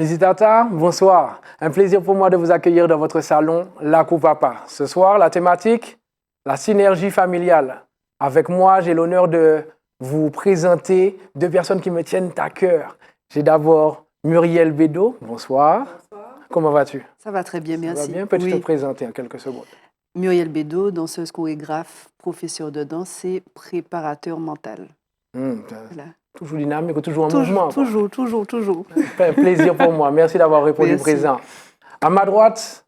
Tata, bonsoir. Un plaisir pour moi de vous accueillir dans votre salon La Papa. Ce soir, la thématique, la synergie familiale. Avec moi, j'ai l'honneur de vous présenter deux personnes qui me tiennent à cœur. J'ai d'abord Muriel Bédo. Bonsoir. Bonsoir. Comment vas-tu? Ça va très bien, merci. Ça va bien? Peux-tu te présenter en quelques secondes? Muriel Bédo, danseuse chorégraphe, professeure de danse et préparateur mental. Voilà. Toujours dynamique, toujours en mouvement. Toujours. Un plaisir pour moi. Merci d'avoir répondu présent. À ma droite,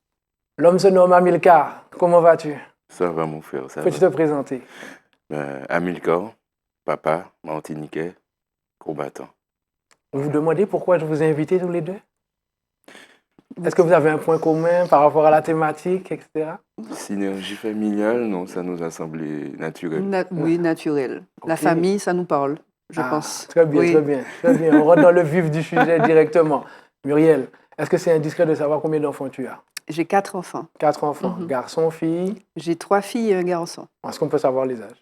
l'homme se nomme Amilcar. Comment vas-tu? Ça va, mon frère. Peux-tu te présenter? Amilcar, papa, martiniquais, combattant. Vous vous demandez pourquoi je vous ai invités tous les deux? Est-ce que vous avez un point commun par rapport à la thématique, etc.? Synergie familiale, non, ça nous a semblé naturel. Oui, naturel. Okay. La famille, ça nous parle, je pense. Très bien, oui. très bien. On rentre dans le vif du sujet directement. Muriel, est-ce que c'est indiscret de savoir combien d'enfants tu as? J'ai 4 enfants. 4 enfants. Garçons, filles? J'ai 3 filles et un garçon. Est-ce qu'on peut savoir les âges?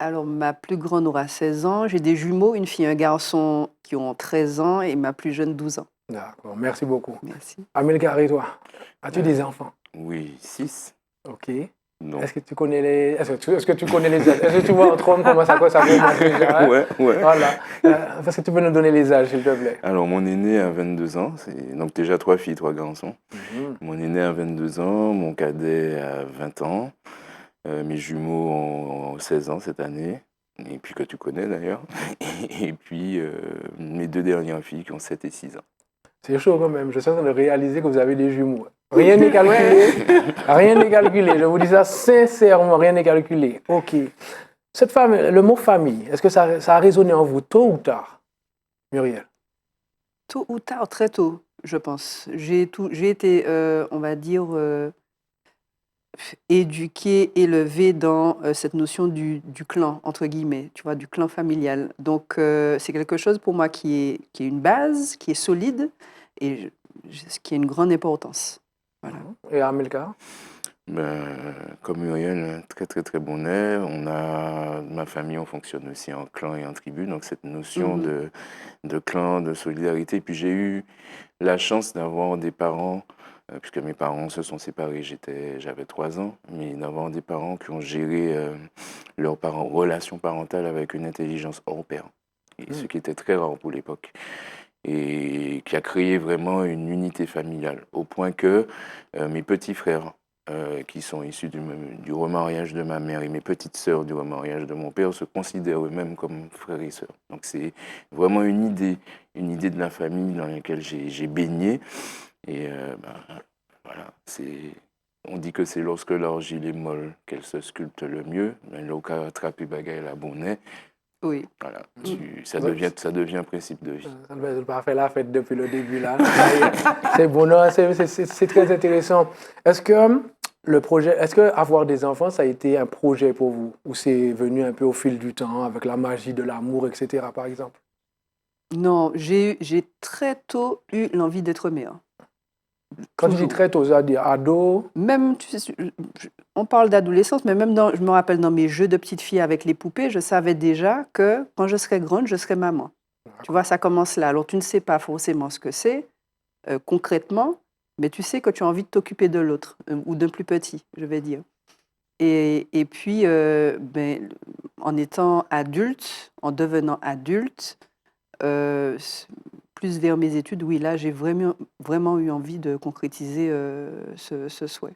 Alors, ma plus grande aura 16 ans. J'ai des jumeaux, une fille et un garçon qui ont 13 ans et ma plus jeune 12 ans. D'accord, merci beaucoup. Merci. Amilcar, et toi? As-tu des enfants? Oui, 6. Ok. Non. Est-ce que tu connais les... Est-ce que tu connais les âges? Est-ce que tu vois entre hommes comment ça commence déjà, hein? Ouais. Voilà. Est-ce que tu peux nous donner les âges, s'il te plaît? Alors, mon aîné a 22 ans. Donc, déjà 3 filles, 3 garçons. Mon aîné a 22 ans, mon cadet a 20 ans. Mes jumeaux ont 16 ans cette année. Et puis, que tu connais d'ailleurs. Et puis, mes 2 dernières filles qui ont 7 et 6 ans. C'est chaud quand même. Je suis en train de réaliser que vous avez des jumeaux. Rien n'est calculé. Rien n'est calculé. Je vous dis ça sincèrement, rien n'est calculé. Ok. Cette famille, le mot famille, est-ce que ça a résonné en vous tôt ou tard, Muriel? Tôt ou tard, très tôt, je pense. J'ai été, on va dire, éduquée, élevée dans cette notion du clan, entre guillemets, tu vois, du clan familial. Donc, c'est quelque chose pour moi qui est une base, qui est solide et qui a une grande importance. Voilà. Et Amilcar? Comme Muriel, très très très bon air. Ma famille, on fonctionne aussi en clan et en tribu, donc cette notion de clan, de solidarité. Puis j'ai eu la chance d'avoir des parents, puisque mes parents se sont séparés, j'avais 3 ans, mais d'avoir des parents qui ont géré leur relation parentale avec une intelligence hors pair, et ce qui était très rare pour l'époque. Et qui a créé vraiment une unité familiale, au point que mes petits frères, qui sont issus du remariage de ma mère, et mes petites sœurs du remariage de mon père, se considèrent eux-mêmes comme frères et sœurs. Donc c'est vraiment une idée de la famille dans laquelle j'ai baigné. Et voilà, on dit que c'est lorsque l'argile est molle qu'elle se sculpte le mieux, mais l'oka trapi bagaille la bonnet. Oui. Voilà, ça devient principe de vie. Ça ne veut pas faire la fête depuis le début là. C'est bon, c'est très intéressant. Est-ce que avoir des enfants, ça a été un projet pour vous? Ou c'est venu un peu au fil du temps, avec la magie de l'amour, etc., par exemple? Non, j'ai très tôt eu l'envie d'être mère. Quand tu dis très tôt, c'est-à-dire ado? Même, tu sais, on parle d'adolescence, mais même je me rappelle dans mes jeux de petite fille avec les poupées, je savais déjà que quand je serais grande, je serais maman. Tu vois, ça commence là. Alors, tu ne sais pas forcément ce que c'est concrètement, mais tu sais que tu as envie de t'occuper de l'autre, ou d'un plus petit, je vais dire. Et puis, en étant adulte, en devenant adulte, plus vers mes études, oui, là, j'ai vraiment eu envie de concrétiser ce souhait.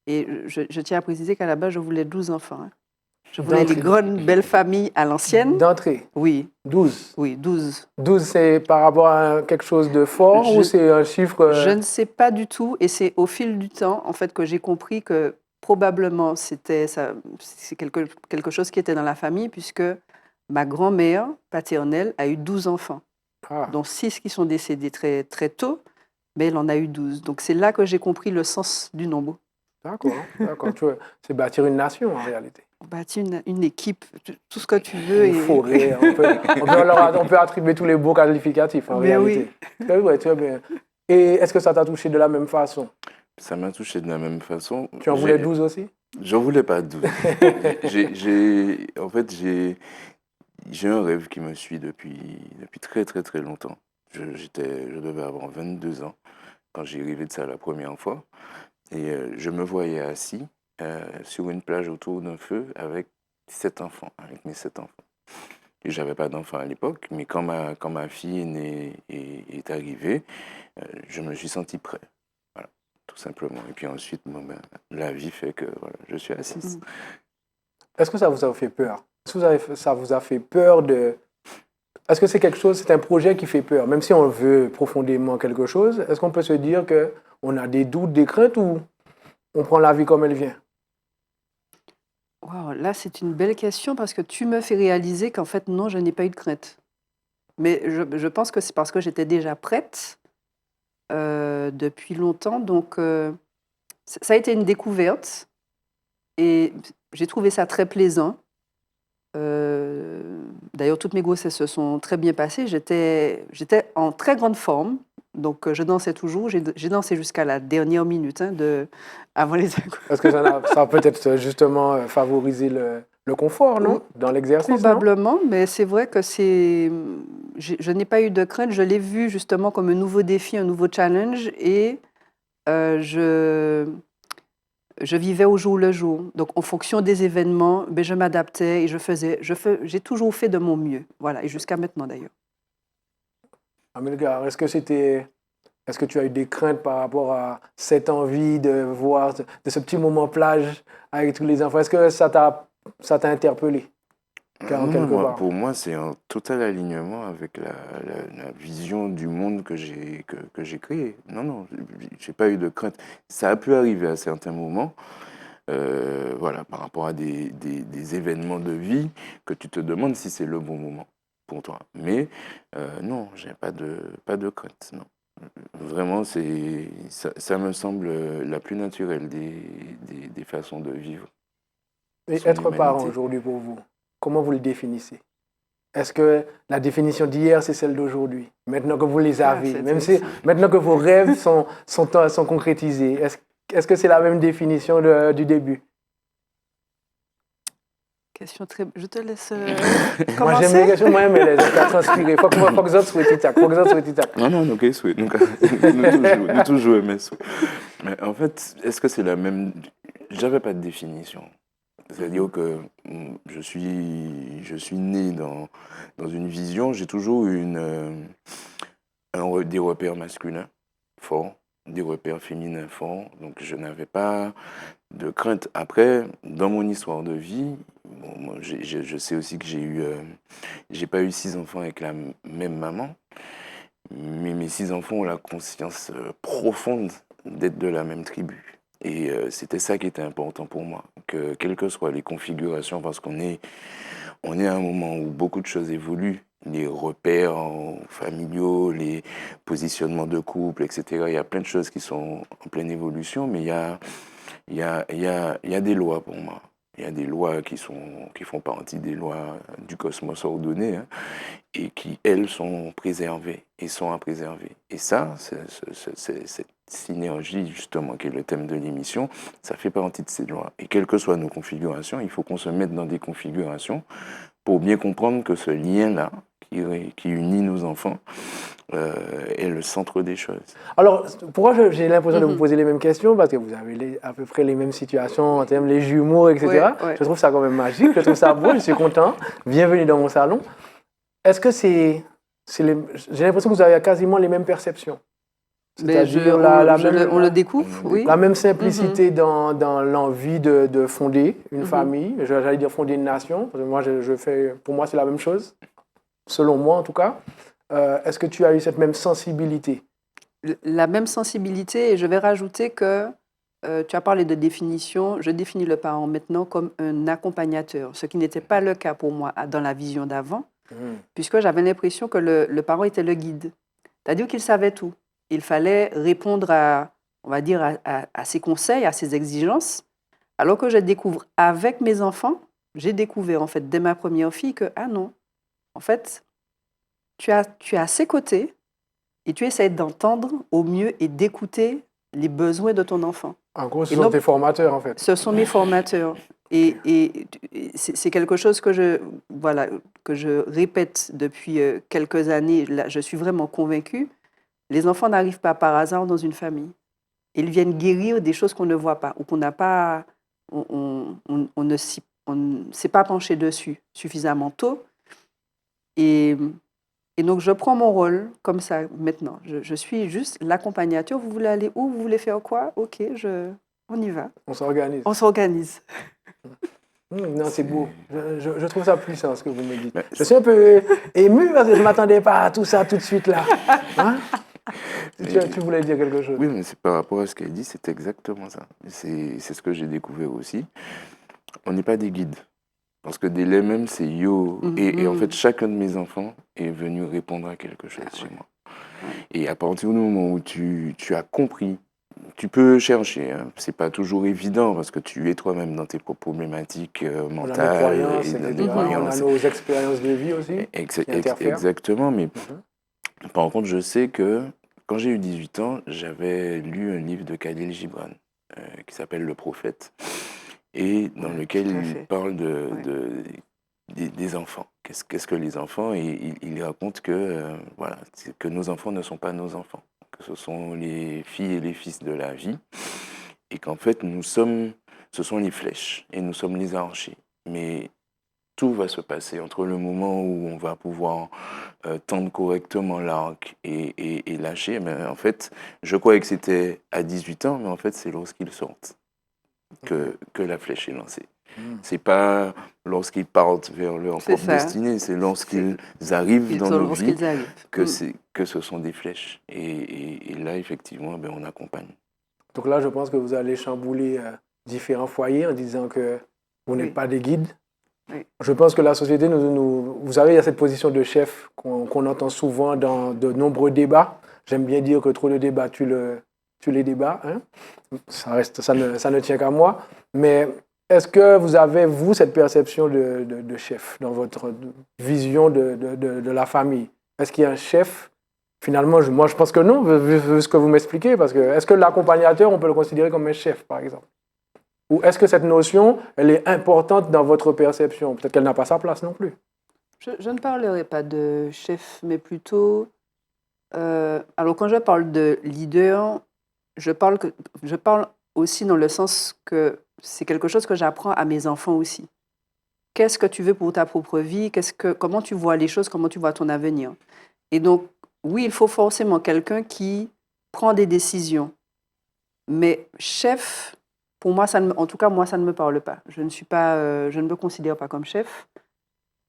Et je tiens à préciser qu'à la base, je voulais 12 enfants. Hein. Je voulais les grandes, belles familles à l'ancienne. D'entrée? Oui. 12? Oui, 12. 12, c'est par rapport à quelque chose de fort ou c'est un chiffre... Je ne sais pas du tout. Et c'est au fil du temps, en fait, que j'ai compris que probablement c'est quelque chose qui était dans la famille, puisque ma grand-mère paternelle a eu 12 enfants. Dont 6 qui sont décédés très, très tôt, mais elle en a eu 12. Donc c'est là que j'ai compris le sens du nombre. D'accord. C'est bâtir une nation en réalité. Bâtir une équipe, tout ce que tu veux. Une forêt, on peut attribuer tous les beaux qualificatifs en réalité. Oui. Très bien. Et est-ce que ça t'a touché de la même façon? Ça m'a touché de la même façon. Tu en voulais 12 aussi? J'en voulais pas 12. J'ai un rêve qui me suit depuis très très très longtemps. je devais avoir 22 ans quand j'ai rêvé de ça la première fois. Et je me voyais assis sur une plage autour d'un feu avec 7 enfants, avec mes 7 enfants. Et j'avais pas d'enfants à l'époque, mais quand ma fille est née et est arrivée, je me suis senti prêt. Voilà, tout simplement. Et puis ensuite, bon, ben, la vie fait que voilà, je suis assise. Est-ce que ça vous a fait peur? Est-ce que ça vous a fait peur de... Est-ce que c'est quelque chose, c'est un projet qui fait peur? Même si on veut profondément quelque chose, est-ce qu'on peut se dire qu'on a des doutes, des craintes ou on prend la vie comme elle vient? Wow, là, c'est une belle question parce que tu me fais réaliser qu'en fait, non, je n'ai pas eu de crainte. Mais je pense que c'est parce que j'étais déjà prête depuis longtemps. Donc, ça a été une découverte et j'ai trouvé ça très plaisant. D'ailleurs, toutes mes grossesses se sont très bien passées. J'étais en très grande forme. Donc, je dansais toujours. J'ai dansé jusqu'à la dernière minute avant les accouchements. Est-ce que ça a peut-être justement favorisé le confort, non? Dans l'exercice, non? Probablement, mais c'est vrai que je n'ai pas eu de crainte. Je l'ai vu justement comme un nouveau défi, un nouveau challenge et je vivais au jour le jour. Donc, en fonction des événements, ben, je m'adaptais et j'ai toujours fait de mon mieux. Voilà, et jusqu'à maintenant d'ailleurs. Amilcar, est-ce que tu as eu des craintes par rapport à cette envie de voir, de ce petit moment plage avec tous les enfants? Est-ce que ça t'a interpellé quelque part? Pour moi, c'est un total alignement avec la vision du monde que j'ai créé. Non, j'ai pas eu de crainte. Ça a pu arriver à certains moments, voilà, par rapport à des événements de vie que tu te demandes si c'est le bon moment pour toi. Mais non, j'ai pas de crainte, non. Vraiment, ça me semble la plus naturelle des façons de vivre Et son être parent humanité. aujourd'hui pour vous, comment vous le définissez? Est-ce que la définition d'hier, c'est celle d'aujourd'hui? Maintenant que vous les avez, même si maintenant que vos rêves sont concrétisés, est-ce que c'est la même définition du début? Question très... Je te laisse Moi, j'aime les questions, moi, mais les autres transpirer. Faut que les autres soient titac. Faut que les autres soient titac. Non, ok, souhait. Nous toujours aimer souhait. Mais en fait, est-ce que c'est la même... J'avais pas de définition. C'est-à-dire que je suis né dans une vision, j'ai toujours eu des repères masculins forts, des repères féminins forts, donc je n'avais pas de crainte. Après, dans mon histoire de vie, bon, moi, je sais aussi que j'ai pas eu 6 enfants avec la même maman, mais mes 6 enfants ont la conscience profonde d'être de la même tribu. Et c'était ça qui était important pour moi, que quelles que soient les configurations, parce qu'on est à un moment où beaucoup de choses évoluent, les repères familiaux, les positionnements de couple, etc. Il y a plein de choses qui sont en pleine évolution, mais il y a des lois pour moi. Il y a des lois qui font partie des lois du cosmos ordonné, hein, et qui, elles, sont préservées et sont à préserver. Et ça, cette synergie, justement, qui est le thème de l'émission, ça fait partie de ces lois. Et quelles que soient nos configurations, il faut qu'on se mette dans des configurations pour bien comprendre que ce lien-là, qui unit nos enfants, est le centre des choses. Alors, pourquoi j'ai l'impression de vous poser les mêmes questions? Parce que vous avez à peu près les mêmes situations en termes les jumeaux, etc. Ouais. Je trouve ça quand même magique, je trouve ça beau, je suis content. Bienvenue dans mon salon. Est-ce que j'ai l'impression que vous avez quasiment les mêmes perceptions? C'est-à-dire on le découvre, oui. La même simplicité dans l'envie de fonder une famille, j'allais dire fonder une nation, parce que moi, pour moi, c'est la même chose, selon moi en tout cas. Est-ce que tu as eu cette même sensibilité? La même sensibilité, et je vais rajouter que tu as parlé de définition, je définis le parent maintenant comme un accompagnateur, ce qui n'était pas le cas pour moi dans la vision d'avant, puisque j'avais l'impression que le parent était le guide, c'est-à-dire qu'il savait tout. Il fallait répondre on va dire, à ses conseils, à ses exigences, alors que je découvre avec mes enfants, j'ai découvert en fait dès ma première fille que, ah non, en fait, tu es à ses côtés et tu essaies d'entendre au mieux et d'écouter les besoins de ton enfant. En gros, ce sont tes formateurs, en fait. Ce sont mes formateurs. Et c'est quelque chose voilà, que je répète depuis quelques années. Là, je suis vraiment convaincue. Les enfants n'arrivent pas par hasard dans une famille. Ils viennent guérir des choses qu'on ne voit pas ou qu'on n'a pas, on ne s'est pas penché dessus suffisamment tôt. Et donc, je prends mon rôle comme ça maintenant. Je suis juste l'accompagnateur. Vous voulez aller où? Vous voulez faire quoi? OK, on y va. On s'organise. On s'organise. Non, c'est beau. Je trouve ça puissant ce que vous me dites. Mais Je suis un peu ému parce que je ne m'attendais pas à tout ça tout de suite là. Hein? Tu voulais dire quelque chose? Oui, mais c'est par rapport à ce qu'elle dit, c'est exactement ça. C'est ce que j'ai découvert aussi. On n'est pas des guides. Parce que dès les mêmes, c'est yo. Et en fait, chacun de mes enfants est venu répondre à quelque chose chez moi. Et à partir du moment où tu as compris, tu peux chercher. Hein. C'est pas toujours évident parce que tu es toi-même dans tes propres problématiques mentales. On a nos croyances, et etc. des croyances. On a nos expériences de vie aussi. Exactement. Mais par contre, je sais que quand j'ai eu 18 ans, j'avais lu un livre de Khalil Gibran qui s'appelle Le Prophète et dans lequel il parle des enfants. Qu'est-ce que les enfants? Et il raconte que, voilà, que nos enfants ne sont pas nos enfants, que ce sont les filles et les fils de la vie et qu'en fait, ce sont les flèches et nous sommes les archers. Mais tout va se passer entre le moment où on va pouvoir tendre correctement l'arc et lâcher. Mais en fait, je croyais que c'était à 18 ans, mais en fait, c'est lorsqu'ils sortent que la flèche est lancée. C'est pas lorsqu'ils partent vers leur propre destinée, c'est lorsqu'ils arrivent dans nos vies que ce sont des flèches. Et là, effectivement, ben, on accompagne. Donc là, je pense que vous allez chambouler différents foyers en disant que vous n'êtes pas des guides. Oui. Je pense que la société, vous savez, il y a cette position de chef qu'on entend souvent dans de nombreux débats. J'aime bien dire que trop de débats tue les débats. Hein. Ça ne tient qu'à moi. Mais est-ce que vous avez, vous, cette perception de chef dans votre vision de la famille? Est-ce qu'il y a un chef? Finalement, moi, je pense que non, vu ce que vous m'expliquez. Parce que est-ce que l'accompagnateur, on peut le considérer comme un chef, par exemple? Ou est-ce que cette notion, elle est importante dans votre perception? Peut-être qu'elle n'a pas sa place non plus. Je ne parlerai pas de chef, mais plutôt... alors, quand je parle de leader, je parle aussi dans le sens que c'est quelque chose que j'apprends à mes enfants aussi. Qu'est-ce que tu veux pour ta propre vie? Comment tu vois les choses? Comment tu vois ton avenir? Et donc, oui, il faut forcément quelqu'un qui prend des décisions. Mais chef... Pour moi, en tout cas, moi, ça ne me parle pas. Je ne me considère pas comme chef,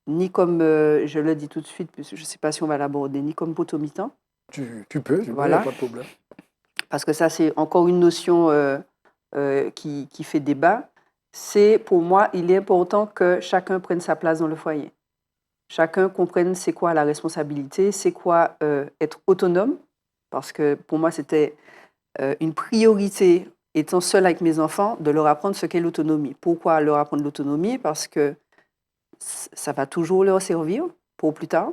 ni comme, je le dis tout de suite, puisque je ne sais pas si on va l'aborder, ni comme potomitan. Tu peux, voilà. Pas de problème. Parce que ça, c'est encore une notion qui fait débat. Pour moi, il est important que chacun prenne sa place dans le foyer. Chacun comprenne c'est quoi la responsabilité, c'est quoi être autonome. Parce que pour moi, c'était une priorité étant seule avec mes enfants, de leur apprendre ce qu'est l'autonomie. Pourquoi leur apprendre l'autonomie? Parce que ça va toujours leur servir pour plus tard,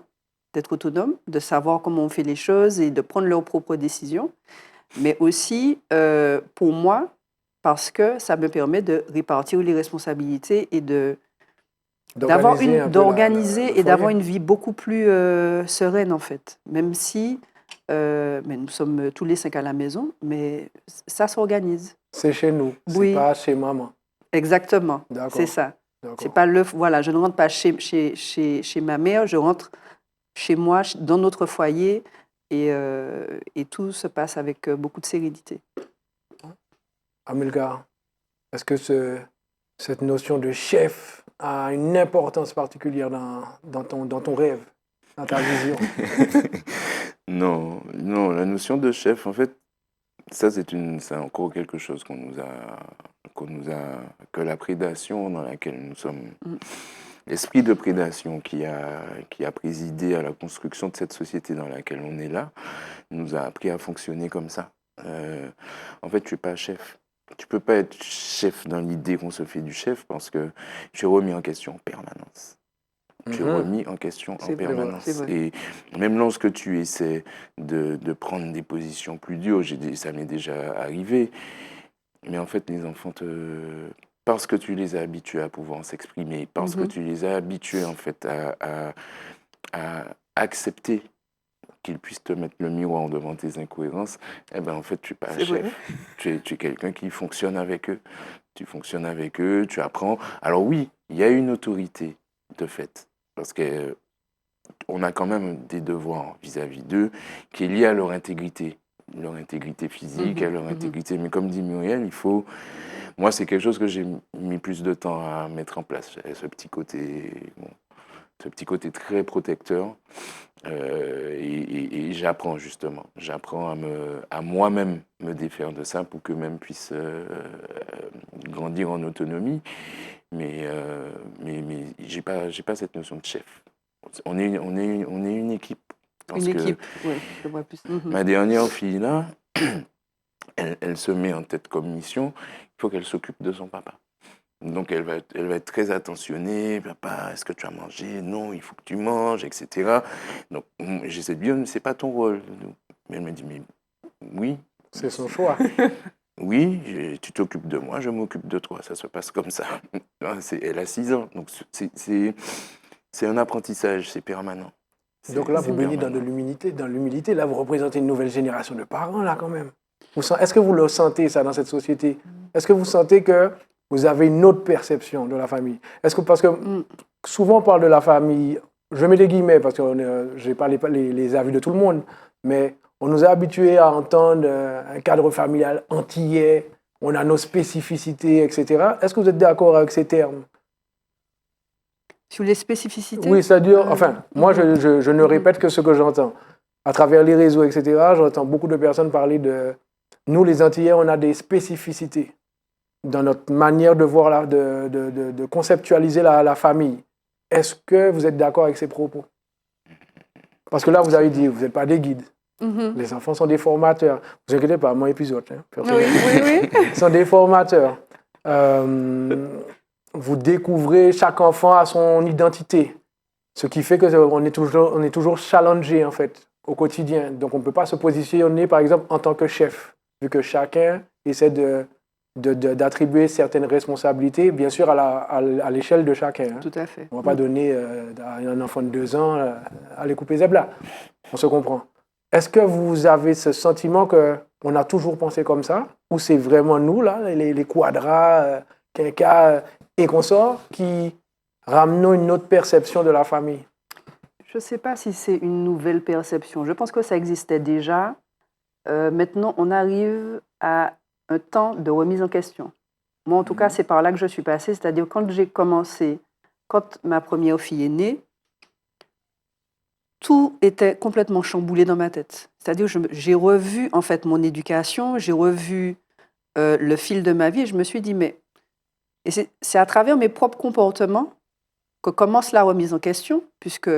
d'être autonome, de savoir comment on fait les choses et de prendre leurs propres décisions. Mais aussi, pour moi, parce que ça me permet de répartir les responsabilités et d'organiser et d'avoir une vie beaucoup plus sereine, en fait. Même si... mais nous sommes tous les 5 à la maison, mais ça s'organise. C'est chez nous, oui. C'est pas chez maman. Exactement, c'est ça. C'est pas voilà, je ne rentre pas chez ma mère, je rentre chez moi, dans notre foyer, et tout se passe avec beaucoup de sérénité. Amilcar, est-ce que cette notion de chef a une importance particulière dans ton rêve, dans ta vision? Non, la notion de chef, en fait, ça c'est encore quelque chose que la prédation dans laquelle nous sommes, l'esprit de prédation qui a présidé à la construction de cette société dans laquelle on est là, nous a appris à fonctionner comme ça. En fait, tu n'es pas chef. Tu peux pas être chef dans l'idée qu'on se fait du chef parce que tu es remis en question en permanence. Tu es remis en question en permanence. C'est vrai. Et même lorsque tu essaies de prendre des positions plus dures, ça m'est déjà arrivé, mais en fait, les enfants parce que tu les as habitués à pouvoir s'exprimer, parce que tu les as habitués en fait à accepter qu'ils puissent te mettre le miroir devant tes incohérences, eh ben en fait, tu n'es pas un C'est vrai. chef. Tu es quelqu'un qui fonctionne avec eux. Tu fonctionnes avec eux, tu apprends. Alors oui, il y a une autorité de fait, parce que on a quand même des devoirs vis-à-vis d'eux qui est lié à leur intégrité physique, à leur intégrité. Mais comme dit Muriel, il faut... Moi, c'est quelque chose que j'ai mis plus de temps à mettre en place, ce petit côté, bon, ce petit côté très protecteur. Et j'apprends justement, j'apprends à moi-même me défaire de ça pour qu'eux-mêmes puissent grandir en autonomie. Mais j'ai pas cette notion de chef. On est une équipe. Parce Une que équipe, oui, je vois plus. ma dernière fille là, elle se met en tête comme mission, il faut qu'elle s'occupe de son papa. Donc elle va être très attentionnée. Papa, est-ce que tu as mangé? Non, il faut que tu manges, etc. Donc j'essaie de dire, c'est pas ton rôle. Mais elle me dit, mais oui. C'est son choix. Oui, tu t'occupes de moi, je m'occupe de toi. Ça se passe comme ça. Elle a 6 ans. Donc c'est un apprentissage, c'est permanent. Donc là, vous baignez dans de l'humilité. Dans l'humilité, là, vous représentez une nouvelle génération de parents, là, quand même. Est-ce que vous le sentez, ça, dans cette société? Est-ce que vous sentez que vous avez une autre perception de la famille? Est-ce que, parce que souvent, on parle de la famille, je mets des guillemets, parce que je n'ai pas les avis de tout le monde, mais on nous a habitués à entendre un cadre familial antillais, on a nos spécificités, etc. Est-ce que vous êtes d'accord avec ces termes? Sur les spécificités? Oui, c'est-à-dire, enfin, moi, je ne répète que ce que j'entends. À travers les réseaux, etc., j'entends beaucoup de personnes parler de... Nous, les Antillais, on a des spécificités dans notre manière de voir, de conceptualiser la famille. Est-ce que vous êtes d'accord avec ces propos? Parce que là, vous avez dit, vous n'êtes pas des guides. Les enfants sont des formateurs. Ne vous inquiétez pas, mon épisode. Hein, oui. Ils sont des formateurs. Vous découvrez, chaque enfant a son identité. Ce qui fait qu'on est toujours challengé, en fait, au quotidien. Donc, on ne peut pas se positionner, par exemple, en tant que chef, vu que chacun essaie d'attribuer certaines responsabilités, bien sûr, à l'échelle de chacun. Hein. Tout à fait. On ne va pas donner à un enfant de 2 ans à aller couper zebla. On se comprend. Est-ce que vous avez ce sentiment qu'on a toujours pensé comme ça? Ou c'est vraiment nous, là, les quadras, quinquas et consorts, qui ramenons une autre perception de la famille? Je ne sais pas si c'est une nouvelle perception. Je pense que ça existait déjà. Maintenant, on arrive à un temps de remise en question. Moi, en tout cas, c'est par là que je suis passée. C'est-à-dire, quand ma première fille est née, tout était complètement chamboulé dans ma tête. C'est-à-dire, j'ai revu, en fait, mon éducation, j'ai revu le fil de ma vie et je me suis dit, mais... Et c'est à travers mes propres comportements que commence la remise en question, puisque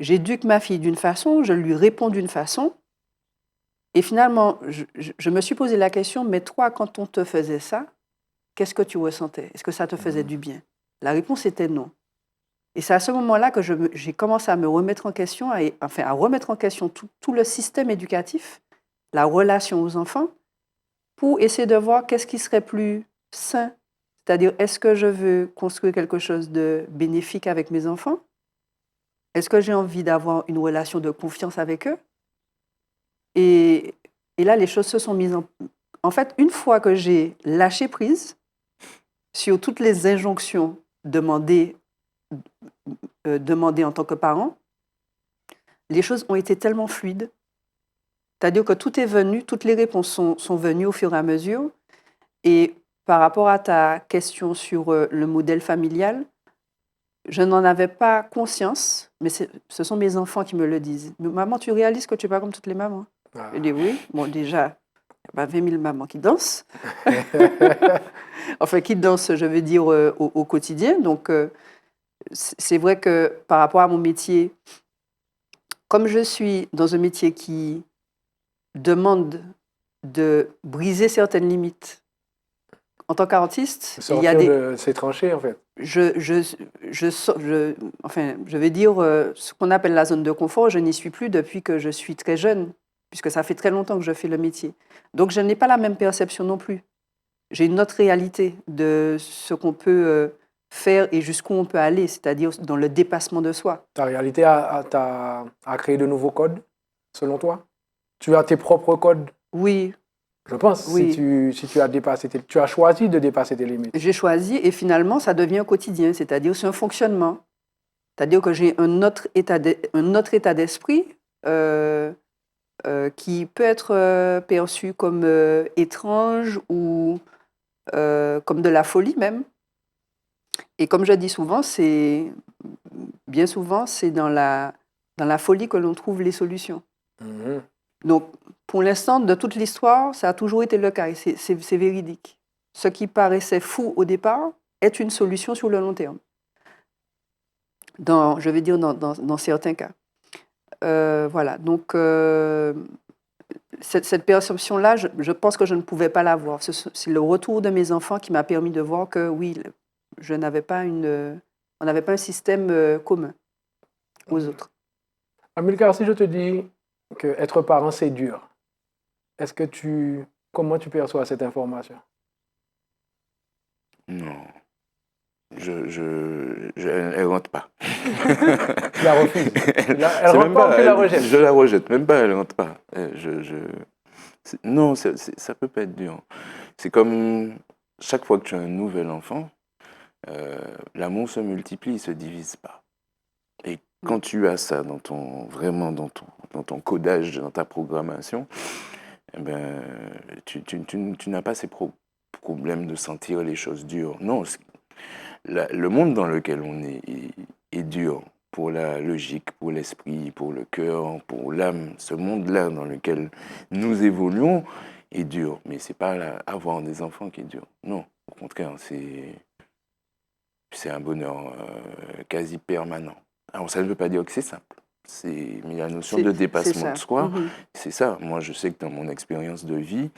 j'éduque ma fille d'une façon, je lui réponds d'une façon, et finalement, je me suis posé la question, mais toi, quand on te faisait ça, qu'est-ce que tu ressentais? Est-ce que ça te faisait du bien? La réponse était non. Et c'est à ce moment-là que j'ai commencé à me remettre en question, à remettre en question tout le système éducatif, la relation aux enfants, pour essayer de voir qu'est-ce qui serait plus sain. C'est-à-dire, est-ce que je veux construire quelque chose de bénéfique avec mes enfants? Est-ce que j'ai envie d'avoir une relation de confiance avec eux? Et là, les choses se sont mises en... En fait, une fois que j'ai lâché prise sur toutes les injonctions demandées en tant que parent, les choses ont été tellement fluides. C'est-à-dire que tout est venu, toutes les réponses sont venues au fur et à mesure. Et par rapport à ta question sur le modèle familial, je n'en avais pas conscience, mais ce sont mes enfants qui me le disent. Maman, tu réalises que tu n'es pas comme toutes les mamans? Je dis oui. Bon, déjà, il y a 20 000 mamans qui dansent. Enfin, qui dansent, je veux dire, au quotidien. Donc, c'est vrai que par rapport à mon métier, comme je suis dans un métier qui demande de briser certaines limites, en tant qu'artiste, il y a de ces tranchées, en fait. Je vais dire ce qu'on appelle la zone de confort, je n'y suis plus depuis que je suis très jeune, puisque ça fait très longtemps que je fais le métier. Donc, je n'ai pas la même perception non plus. j'ai une autre réalité de ce qu'on peut faire et jusqu'où on peut aller, c'est-à-dire dans le dépassement de soi. Ta réalité a créé de nouveaux codes, selon toi? Tu as tes propres codes, Oui, je pense, oui. si tu as dépassé tu as choisi de dépasser tes limites. J'ai choisi et finalement, ça devient quotidien, c'est-à-dire c'est un fonctionnement. C'est-à-dire que j'ai un autre état d'esprit qui peut être perçu comme étrange ou comme de la folie même. Et comme je dis souvent, bien souvent, c'est dans la folie que l'on trouve les solutions. Mhm. Donc, pour l'instant, de toute l'histoire, ça a toujours été le cas et c'est véridique. Ce qui paraissait fou au départ est une solution sur le long terme. Je vais dire dans certains cas. Voilà, donc cette perception-là, je pense que je ne pouvais pas l'avoir. C'est le retour de mes enfants qui m'a permis de voir que oui, on n'avait pas un système commun aux autres. Amilcar, si je te dis que être parent, c'est dur, comment tu perçois cette information? Non, elle rentre pas. Tu la refuses. Elle C'est rentre même pas ou tu la elle- rejettes? Je la rejette, même pas, elle rentre pas. Non, ça peut pas être dur. C'est comme chaque fois que tu as un nouvel enfant, l'amour se multiplie, il se divise pas. Et quand tu as ça vraiment dans ton codage, dans ta programmation, eh ben, tu n'as pas ces problèmes de sentir les choses dures. Non, le monde dans lequel on est dur pour la logique, pour l'esprit, pour le cœur, pour l'âme. Ce monde-là dans lequel nous évoluons est dur. Mais c'est pas avoir des enfants qui est dur. Non, au contraire, c'est un bonheur quasi permanent. Alors ça ne veut pas dire que c'est simple. Mais la notion de dépassement de soi, c'est ça. Moi, je sais que dans mon expérience de vie,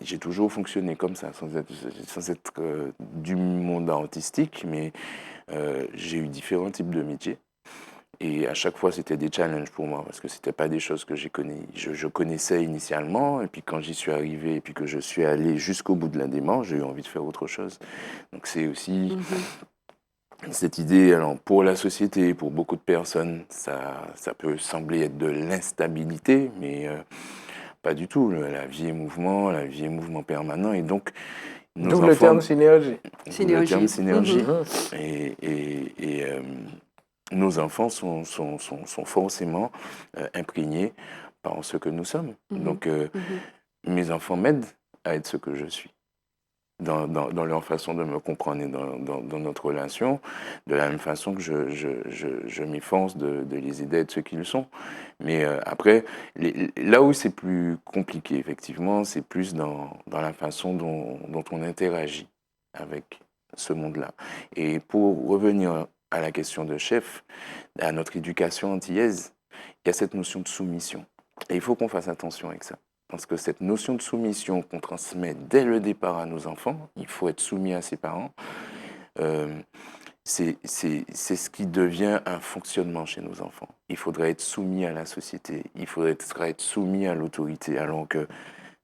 j'ai toujours fonctionné comme ça, sans être du monde artistique, mais j'ai eu différents types de métiers. Et à chaque fois, c'était des challenges pour moi, parce que ce n'était pas des choses que je connaissais initialement. Et puis quand j'y suis arrivé, et puis que je suis allé jusqu'au bout de la démarche, j'ai eu envie de faire autre chose. Donc c'est aussi cette idée, alors pour la société, pour beaucoup de personnes, ça peut sembler être de l'instabilité, mais pas du tout. La vie est mouvement permanent. Et donc, nos D'où le enfants... terme synergie. Le terme synergie. Mhm. Et nos enfants sont forcément imprégnés par ce que nous sommes. Donc, mes enfants m'aident à être ce que je suis. Dans leur façon de me comprendre et dans notre relation, de la même façon que je m'efforce de les aider à être ce qu'ils sont. Mais après, là où c'est plus compliqué, effectivement, c'est plus dans la façon dont on interagit avec ce monde-là. Et pour revenir à la question de chef, à notre éducation antillaise, il y a cette notion de soumission. Et il faut qu'on fasse attention avec ça. Parce que cette notion de soumission qu'on transmet dès le départ à nos enfants, il faut être soumis à ses parents, c'est ce qui devient un fonctionnement chez nos enfants. Il faudrait être soumis à la société, il faudrait être soumis à l'autorité, alors que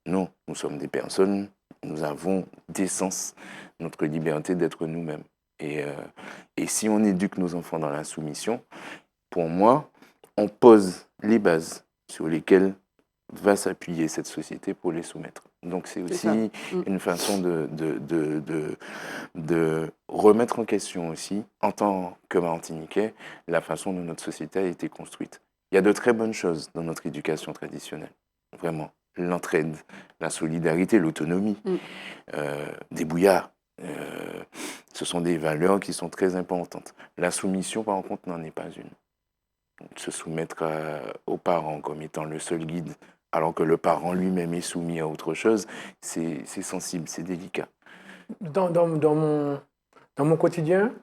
non, nous sommes des personnes, nous avons d'essence notre liberté d'être nous-mêmes. Et si on éduque nos enfants dans la soumission, pour moi, on pose les bases sur lesquelles va s'appuyer cette société pour les soumettre. Donc c'est aussi une façon de remettre en question aussi, en tant que Martiniquais, la façon dont notre société a été construite. Il y a de très bonnes choses dans notre éducation traditionnelle, vraiment. L'entraide, la solidarité, l'autonomie, des bouillards. Ce sont des valeurs qui sont très importantes. La soumission, par contre, n'en est pas une. Se soumettre aux parents comme étant le seul guide, alors que le parent lui-même est soumis à autre chose, c'est sensible, c'est délicat. Dans mon quotidien,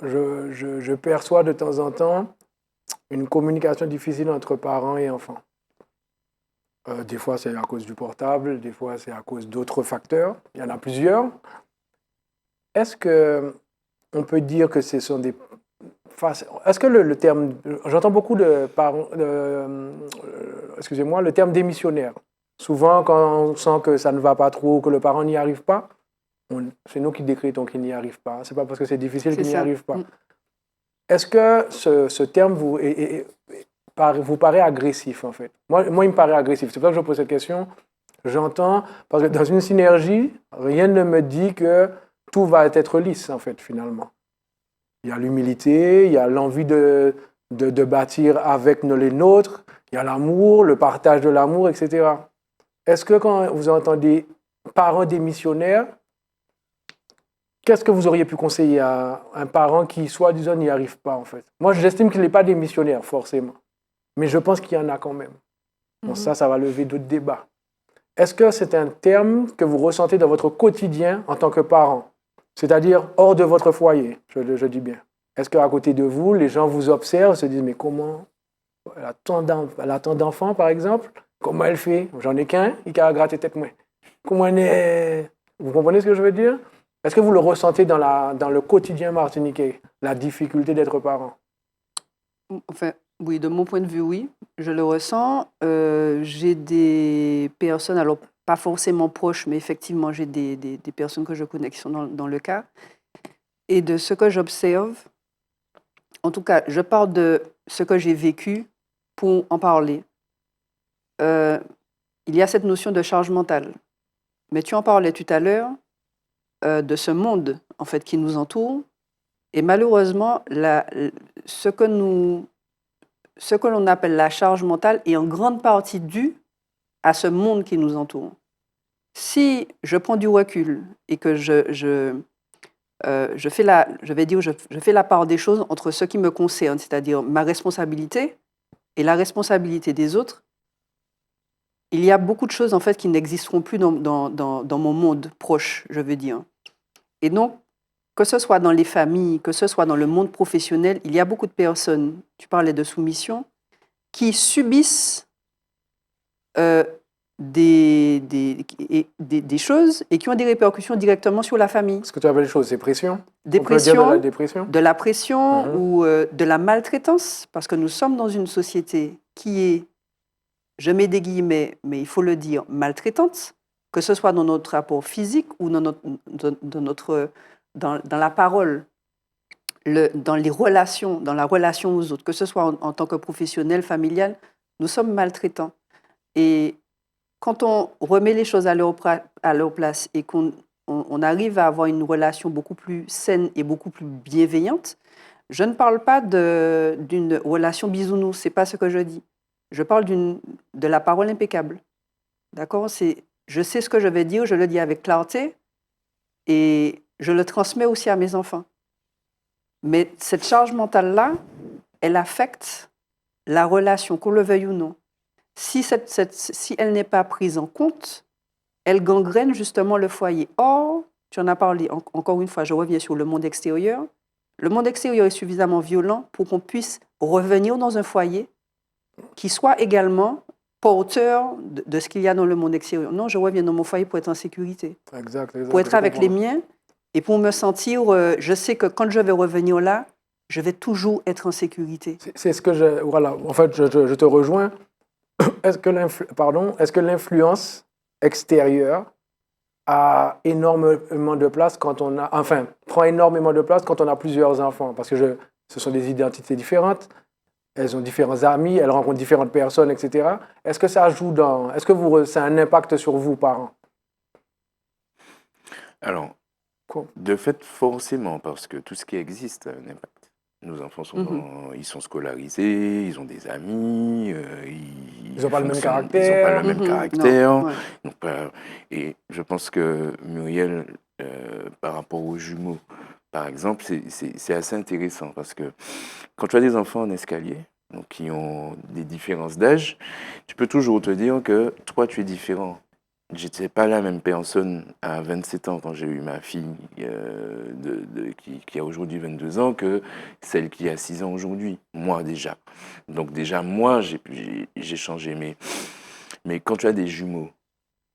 je perçois de temps en temps une communication difficile entre parents et enfants. Des fois, c'est à cause du portable, des fois, c'est à cause d'autres facteurs. Il y en a plusieurs. Est-ce qu'on peut dire que ce sont des... Est-ce que le terme... J'entends beaucoup de parents... excusez-moi, le terme démissionnaire Souvent, quand on sent que ça ne va pas trop, que le parent n'y arrive pas, c'est nous qui décrétons qu'il n'y arrive pas. C'est pas parce que c'est difficile C'est qu'il n'y ça. arrive pas. Est-ce que ce terme vous paraît agressif, en fait? Moi, il me paraît agressif. C'est pour ça que je pose cette question. J'entends, parce que dans une synergie, rien ne me dit que tout va être lisse, en fait, finalement. Il y a l'humilité, il y a l'envie de bâtir avec les nôtres, il y a l'amour, le partage de l'amour, etc. Est-ce que quand vous entendez parents démissionnaires, qu'est-ce que vous auriez pu conseiller à un parent qui, soi-disant, n'y arrive pas, en fait? Moi, j'estime qu'il n'est pas démissionnaire, forcément. Mais je pense qu'il y en a quand même. Bon, ça va lever d'autres débats. Est-ce que c'est un terme que vous ressentez dans votre quotidien en tant que parent? C'est-à-dire hors de votre foyer, je dis bien. Est-ce qu'à côté de vous, les gens vous observent, se disent, mais comment elle a tant d'enfants, par exemple, comment elle fait? J'en ai qu'un, il a gratté tête moi. Comment elle est? Vous comprenez ce que je veux dire? Est-ce que vous le ressentez dans le quotidien martiniquais, la difficulté d'être parent? Enfin, oui, de mon point de vue, oui, je le ressens. J'ai des personnes, alors pas forcément proches, mais effectivement, j'ai des personnes que je connais qui sont dans le cas. Et de ce que j'observe, en tout cas, je parle de ce que j'ai vécu pour en parler. Il y a cette notion de charge mentale. Mais tu en parlais tout à l'heure de ce monde, en fait, qui nous entoure. Et malheureusement, ce que l'on appelle la charge mentale est en grande partie due à ce monde qui nous entoure. Si je prends du recul et que je fais la part des choses entre ce qui me concerne, c'est-à-dire ma responsabilité et la responsabilité des autres, il y a beaucoup de choses en fait qui n'existeront plus dans mon monde proche, je veux dire. Et donc, que ce soit dans les familles, que ce soit dans le monde professionnel, il y a beaucoup de personnes, tu parlais de soumission, qui subissent des choses et qui ont des répercussions directement sur la famille. Ce que tu appelles les choses, c'est pression? Dépression, on peut dire de la dépression? De la pression ou de la maltraitance, parce que nous sommes dans une société qui est, je mets des guillemets, mais il faut le dire, maltraitante, que ce soit dans notre rapport physique ou dans la parole, dans les relations, dans la relation aux autres, que ce soit en tant que professionnel, familial, nous sommes maltraitants. Et quand on remet les choses à leur place et qu'on arrive à avoir une relation beaucoup plus saine et beaucoup plus bienveillante, je ne parle pas d'une relation bisounours, ce n'est pas ce que je dis. Je parle de la parole impeccable. D'accord? Je sais ce que je vais dire, je le dis avec clarté et je le transmets aussi à mes enfants. Mais cette charge mentale-là, elle affecte la relation, qu'on le veuille ou non. Si elle n'est pas prise en compte, elle gangrène justement le foyer. Or, tu en as parlé, encore une fois, je reviens sur le monde extérieur. Le monde extérieur est suffisamment violent pour qu'on puisse revenir dans un foyer qui soit également porteur de ce qu'il y a dans le monde extérieur. Non, je reviens dans mon foyer pour être en sécurité. Exact, pour être avec les miens et pour me sentir, je sais que quand je vais revenir là, je vais toujours être en sécurité. C'est ce que voilà, en fait, je te rejoins. Est-ce que l'influence extérieure a énormément de place prend énormément de place quand on a plusieurs enfants? Parce que ce sont des identités différentes, elles ont différents amis, elles rencontrent différentes personnes, etc. Est-ce que ça joue est-ce que ça a un impact sur vous, parents? Alors, de fait, forcément, parce que tout ce qui existe a un impact. Nos enfants ils sont scolarisés, ils ont des amis, ils n'ont pas le même caractère. Ils n'ont pas le même caractère. Non, ouais. Et je pense que Muriel, par rapport aux jumeaux, par exemple, c'est assez intéressant parce que quand tu as des enfants en escalier, donc qui ont des différences d'âge, tu peux toujours te dire que toi, tu es différent. Je n'étais pas la même personne à 27 ans quand j'ai eu ma fille qui a aujourd'hui 22 ans que celle qui a 6 ans aujourd'hui, moi déjà. Donc déjà, moi, j'ai changé. Mais quand tu as des jumeaux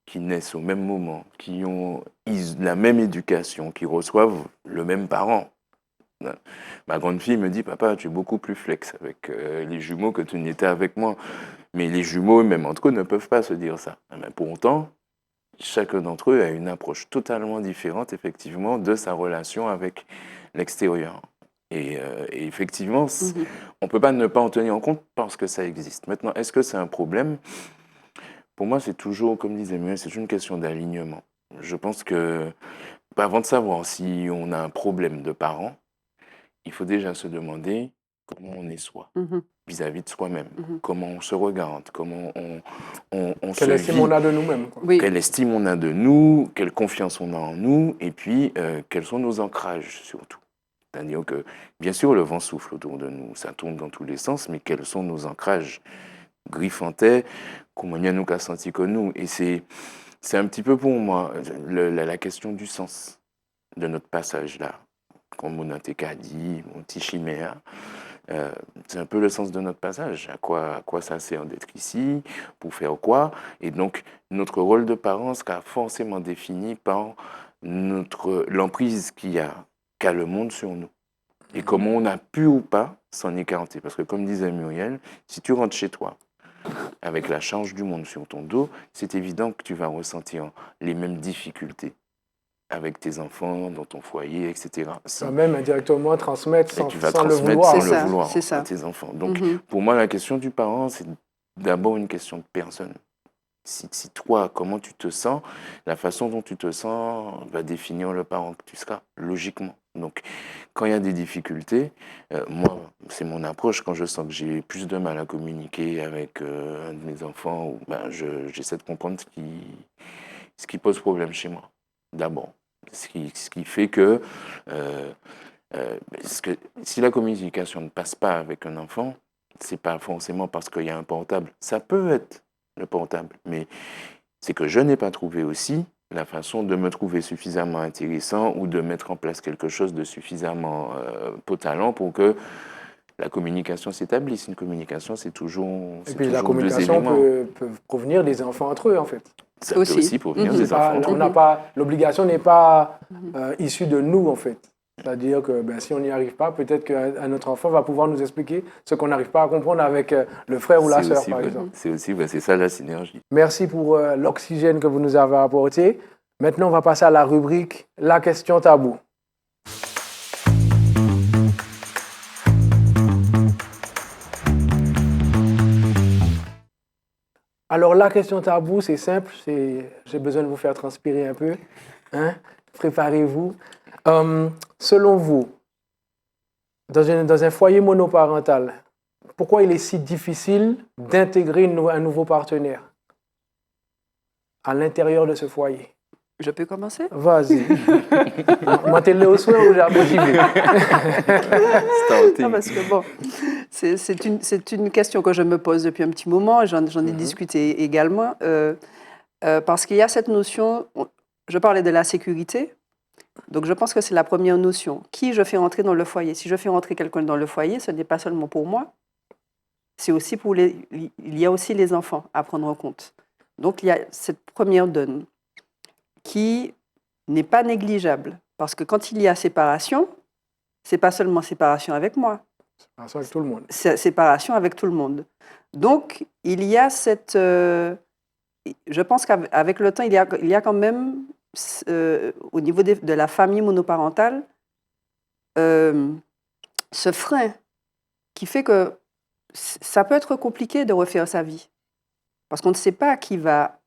qui naissent au même moment, qui ont la même éducation, qui reçoivent le même parent, ma grande fille me dit « Papa, tu es beaucoup plus flex avec les jumeaux que tu n'étais avec moi ». Mais les jumeaux, même entre eux, ne peuvent pas se dire ça. Mais pour autant, chacun d'entre eux a une approche totalement différente, effectivement, de sa relation avec l'extérieur. Et effectivement, on ne peut pas ne pas en tenir compte parce que ça existe. Maintenant, est-ce que c'est un problème? Pour moi, c'est toujours, comme disait Muel, c'est une question d'alignement. Je pense que, avant de savoir si on a un problème de parents, il faut déjà se demander comment on est soi, vis-à-vis de soi-même, comment on se regarde, comment on se Quelle estime vit, on a de nous-mêmes, quoi. Oui. quelle estime on a de nous, quelle confiance on a en nous, et puis quels sont nos ancrages surtout. C'est-à-dire que, bien sûr, le vent souffle autour de nous, ça tourne dans tous les sens, mais quels sont nos ancrages griffantais, comment nous qu'a senti que nous. Et c'est un petit peu pour moi la question du sens de notre passage là. Comme on a dit, mon petit chimère, c'est un peu le sens de notre passage. À quoi ça sert d'être ici, pour faire quoi? Et donc, notre rôle de parent sera forcément défini par l'emprise qu'a le monde sur nous. Et comment on a pu ou pas s'en écarter. Parce que comme disait Muriel, si tu rentres chez toi avec la charge du monde sur ton dos, c'est évident que tu vas ressentir les mêmes difficultés avec tes enfants, dans ton foyer, etc. Ça même indirectement transmettre Et tu vas sans le transmettre vouloir. sans le vouloir c'est ça. à tes enfants. Donc, pour moi, la question du parent, c'est d'abord une question de personne. Si toi, comment tu te sens, la façon dont tu te sens va définir le parent que tu seras, logiquement. Donc, quand il y a des difficultés, moi, c'est mon approche. Quand je sens que j'ai plus de mal à communiquer avec un de mes enfants, j'essaie de comprendre ce qui pose problème chez moi, d'abord. Ce qui fait que, si la communication ne passe pas avec un enfant, c'est pas forcément parce qu'il y a un portable. Ça peut être le portable, mais c'est que je n'ai pas trouvé aussi la façon de me trouver suffisamment intéressant ou de mettre en place quelque chose de suffisamment potalant pour que la communication s'établisse. Une communication, c'est toujours Et puis la toujours deux communication éléments. peut provenir des enfants entre eux, en fait. Ça peut aussi provenir des enfants entre eux. L'obligation n'est pas issue de nous, en fait. C'est-à-dire que si on n'y arrive pas, peut-être qu'un autre enfant va pouvoir nous expliquer ce qu'on n'arrive pas à comprendre avec le frère ou la sœur, par exemple. C'est ça la synergie. Merci pour l'oxygène que vous nous avez apporté. Maintenant, on va passer à la rubrique « La question taboue ». Alors, la question taboue, c'est simple. J'ai besoin de vous faire transpirer un peu. Hein? Préparez-vous. Selon vous, dans un foyer monoparental, pourquoi il est si difficile d'intégrer un nouveau partenaire à l'intérieur de ce foyer? Je peux commencer? Vas-y. Montez-le au soin ou j'ai motivé? Parce que bon, c'est une question que je me pose depuis un petit moment et j'en ai discuté également. Parce qu'il y a cette notion, je parlais de la sécurité, donc je pense que c'est la première notion. Qui je fais rentrer dans le foyer? Si je fais rentrer quelqu'un dans le foyer, ce n'est pas seulement pour moi, c'est aussi il y a aussi les enfants à prendre en compte. Donc il y a cette première donne qui n'est pas négligeable. Parce que quand il y a séparation, c'est pas seulement séparation avec moi. Séparation avec tout le monde. Séparation avec tout le monde. Donc, il y a cette... je pense qu'avec le temps, il y a quand même, au niveau de la famille monoparentale, ce frein qui fait que ça peut être compliqué de refaire sa vie. Parce qu'on ne sait pas qui va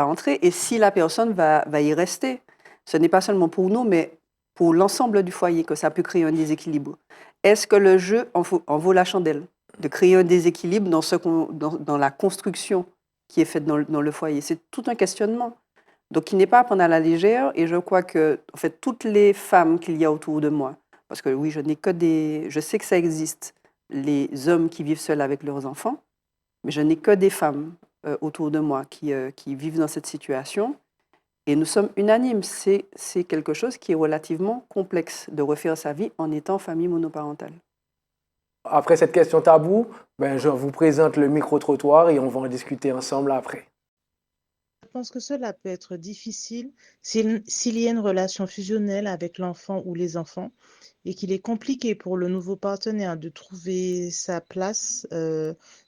entrer et si la personne va y rester. Ce n'est pas seulement pour nous, mais pour l'ensemble du foyer que ça peut créer un déséquilibre. Est-ce que le jeu en vaut la chandelle? De créer un déséquilibre dans la construction qui est faite dans le foyer. C'est tout un questionnement. Donc, il n'est pas à prendre à la légère. Et je crois que, en fait, toutes les femmes qu'il y a autour de moi, parce que oui, je sais que ça existe, les hommes qui vivent seuls avec leurs enfants, mais je n'ai que des femmes autour de moi qui vivent dans cette situation. Et nous sommes unanimes. C'est quelque chose qui est relativement complexe de refaire sa vie en étant famille monoparentale. Après cette question taboue, je vous présente le micro-trottoir et on va en discuter ensemble après. pense que cela peut être difficile s'il y a une relation fusionnelle avec l'enfant ou les enfants et qu'il est compliqué pour le nouveau partenaire de trouver sa place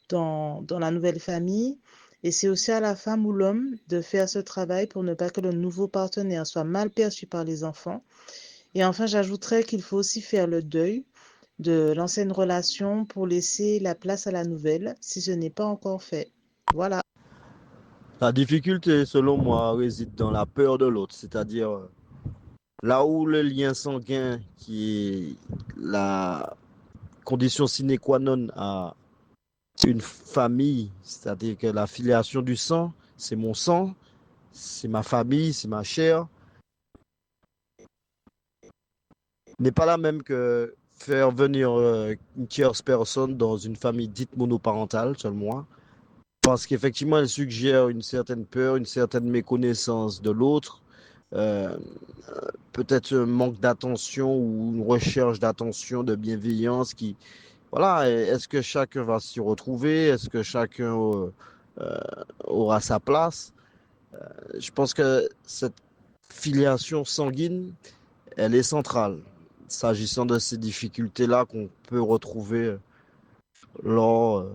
dans la nouvelle famille. Et c'est aussi à la femme ou l'homme de faire ce travail pour ne pas que le nouveau partenaire soit mal perçu par les enfants. Et enfin, j'ajouterais qu'il faut aussi faire le deuil de l'ancienne relation pour laisser la place à la nouvelle si ce n'est pas encore fait. Voilà. La difficulté, selon moi, réside dans la peur de l'autre, c'est-à-dire là où le lien sanguin, qui est la condition sine qua non à une famille, c'est-à-dire que la filiation du sang, c'est ma famille, c'est ma chair, n'est pas la même que faire venir une tierce personne dans une famille dite monoparentale, seulement. Parce qu'effectivement, elle suggère une certaine peur, une certaine méconnaissance de l'autre, euh, peut-être un manque d'attention ou une recherche d'attention, de bienveillance qui, voilà, est-ce que chacun va s'y retrouver? Est-ce que chacun euh, aura sa place? Je pense que cette filiation sanguine, elle est centrale, s'agissant de ces difficultés-là qu'on peut retrouver lors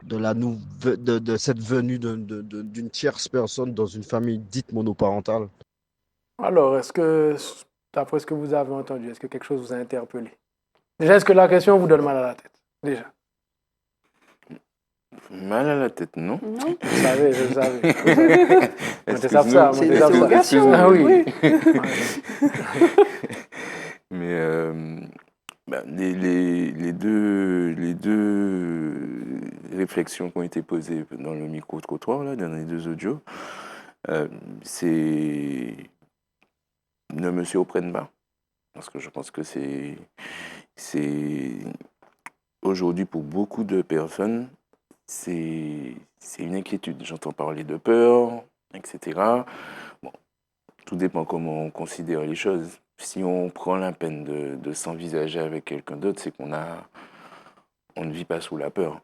de cette venue d'une tierce personne dans une famille dite monoparentale. Alors, est-ce que, d'après ce que vous avez entendu, est-ce que quelque chose vous a interpellé? Déjà, est-ce que la question vous donne mal à la tête? Déjà. Mal à la tête, non? Non. Je le savais, je le savais. Vous savez. Moi, savent ça, C'est moi, une savent ça. interrogation. Ah oui. Mais les deux réflexions qui ont été posées dans le micro-trottoir, là, dans les deux audios, c'est ne me surprennent pas. Parce que je pense que c'est aujourd'hui pour beaucoup de personnes, c'est une inquiétude. J'entends parler de peur, etc. Bon, tout dépend comment on considère les choses. Si on prend la peine de s'envisager avec quelqu'un d'autre, c'est on ne vit pas sous la peur,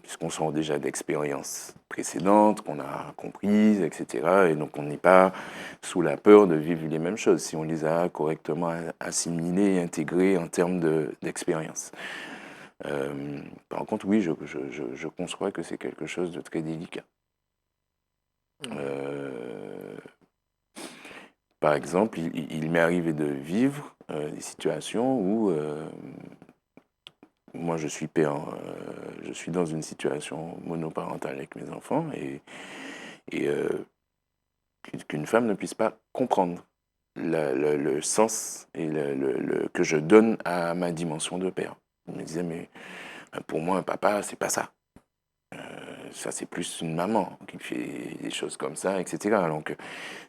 puisqu'on sort déjà d'expériences précédentes, qu'on a comprises, etc. Et donc on n'est pas sous la peur de vivre les mêmes choses, si on les a correctement assimilées et intégrées en termes d'expérience. Par contre, oui, je conçois que c'est quelque chose de très délicat. Par exemple, il m'est arrivé de vivre des situations où moi je suis père, je suis dans une situation monoparentale avec mes enfants et qu'une femme ne puisse pas comprendre le sens et que je donne à ma dimension de père. Il me disait, mais pour moi, un papa, c'est pas ça. Ça, c'est plus une maman qui fait des choses comme ça, etc. Alors que,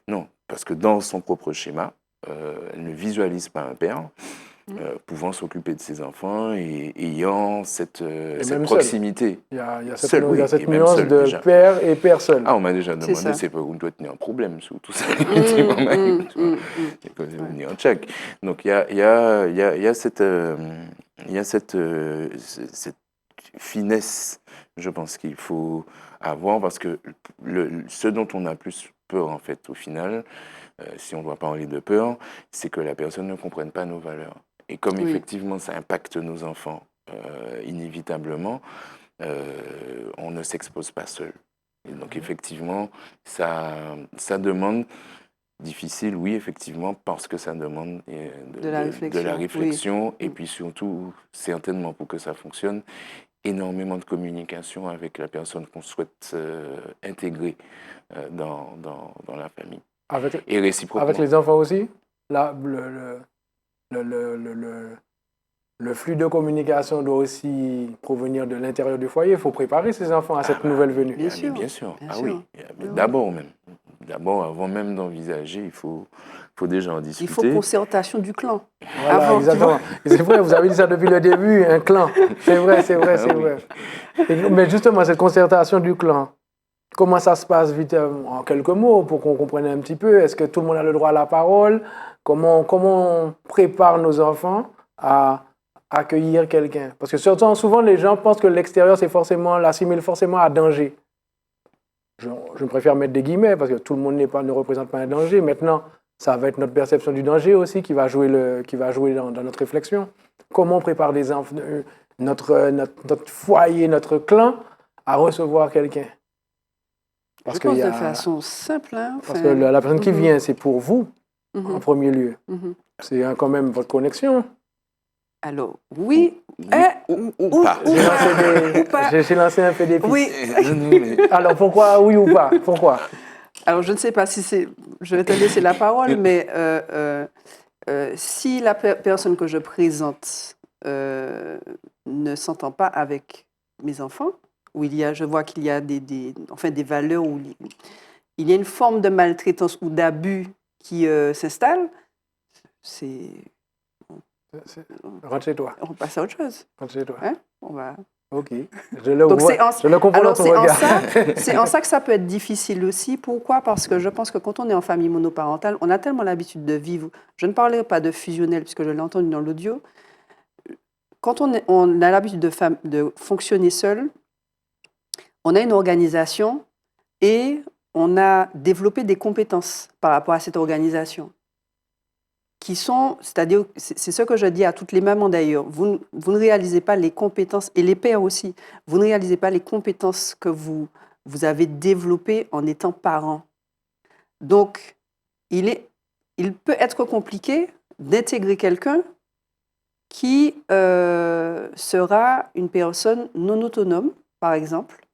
non, parce que dans son propre schéma, elle ne visualise pas un père pouvant s'occuper de ses enfants et ayant cette proximité. Il y a Seul, oui, cette et même nuance seul, de déjà. père et père seul. Ah, on m'a déjà C'est demandé, ça. c'est pas où doit tenir un problème sous tout ça. C'est quoi, c'est venir en tchèque. Donc il y a cette finesse, je pense qu'il faut avoir, parce que ce dont on a plus peur, en fait, au final, si on doit parler de peur, c'est que la personne ne comprenne pas nos valeurs. Et comme effectivement ça impacte nos enfants inévitablement, on ne s'expose pas seul. Et donc effectivement, ça demande, difficile, oui, effectivement, parce que ça demande De la réflexion, et puis surtout, certainement pour que ça fonctionne, énormément de communication avec la personne qu'on souhaite intégrer dans la famille. Et réciproquement. Avec les enfants aussi, le flux de communication doit aussi provenir de l'intérieur du foyer. Il faut préparer ces enfants à cette nouvelle venue. Bien sûr. Bien sûr. Bien Ah sûr. oui. Mais d'abord même. D'abord, avant même d'envisager, il faut déjà en discuter. Il faut concertation du clan. Voilà, avant, exactement. C'est vrai, vous avez dit ça depuis le début, un clan. C'est vrai, c'est vrai, c'est vrai. Mais justement, cette concertation du clan, comment ça se passe vite, en quelques mots, pour qu'on comprenne un petit peu? Est-ce que tout le monde a le droit à la parole? Comment on prépare nos enfants à accueillir quelqu'un? Parce que souvent, les gens pensent que l'extérieur, c'est forcément, l'assimile forcément à danger. je préfère mettre des guillemets parce que tout le monde ne représente pas un danger. Maintenant, ça va être notre perception du danger aussi qui va jouer dans notre réflexion. Comment on prépare notre foyer, notre clan à recevoir quelqu'un? Je pense de façon simple. Parce que la personne qui vient, c'est pour vous, en premier lieu. C'est quand même votre connexion. Alors, oui. Ou pas. J'ai lancé un peu des pistes. Oui. Alors, pourquoi oui ou pas? Pourquoi? Alors, je ne sais pas si c'est... Je vais te laisser la parole, mais si la personne que je présente ne s'entend pas avec mes enfants, où je vois qu'il y a des valeurs, où il y a une forme de maltraitance ou d'abus qui s'installe, c'est... Rentre chez toi. On passe à autre chose. Rentre chez toi. Hein? On va... Ok. Je le comprends dans ton regard. C'est en ça que ça peut être difficile aussi. Pourquoi? Parce que je pense que quand on est en famille monoparentale, on a tellement l'habitude de vivre. Je ne parlerai pas de fusionnel, puisque je l'ai entendu dans l'audio. Quand on a l'habitude de fonctionner seul, on a une organisation et on a développé des compétences par rapport à cette organisation. C'est-à-dire, c'est ce que je dis à toutes les mamans d'ailleurs, vous ne réalisez pas les compétences, et les pères aussi, vous ne réalisez pas les compétences que vous avez développées en étant parents. Donc, il peut être compliqué d'intégrer quelqu'un qui sera une personne non autonome, par exemple,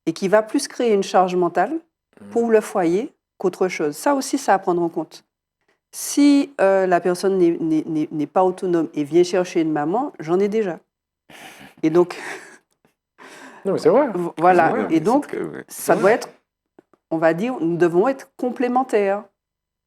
et qui va plus créer une charge mentale pour le foyer qu'autre chose. Ça aussi, ça à prendre en compte. Si la personne n'est pas autonome et vient chercher une maman, j'en ai déjà. Et donc... Non, mais c'est vrai. Voilà. Vrai, et donc, ça doit être, on va dire, nous devons être complémentaires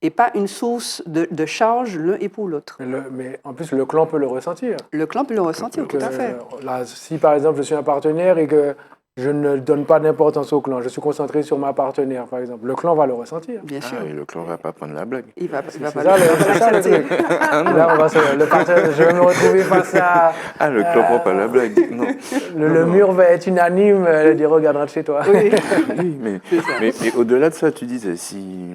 et pas une source de charge l'un et pour l'autre. Mais en plus, le clan peut le ressentir. Le clan peut le ressentir, tout à fait. Là, si par exemple, je suis un partenaire et que je ne donne pas d'importance au clan, je suis concentré sur ma partenaire, par exemple, le clan va le ressentir. Bien sûr. Et le clan ne va pas prendre la blague. Il va pas C'est ça le truc. Là, je vais me retrouver face à... Ah, le clan ne prend pas la blague. Non. Le mur va être unanime, elle dit regarde, rentre chez toi. Oui. Oui, mais au-delà de ça, tu disais, si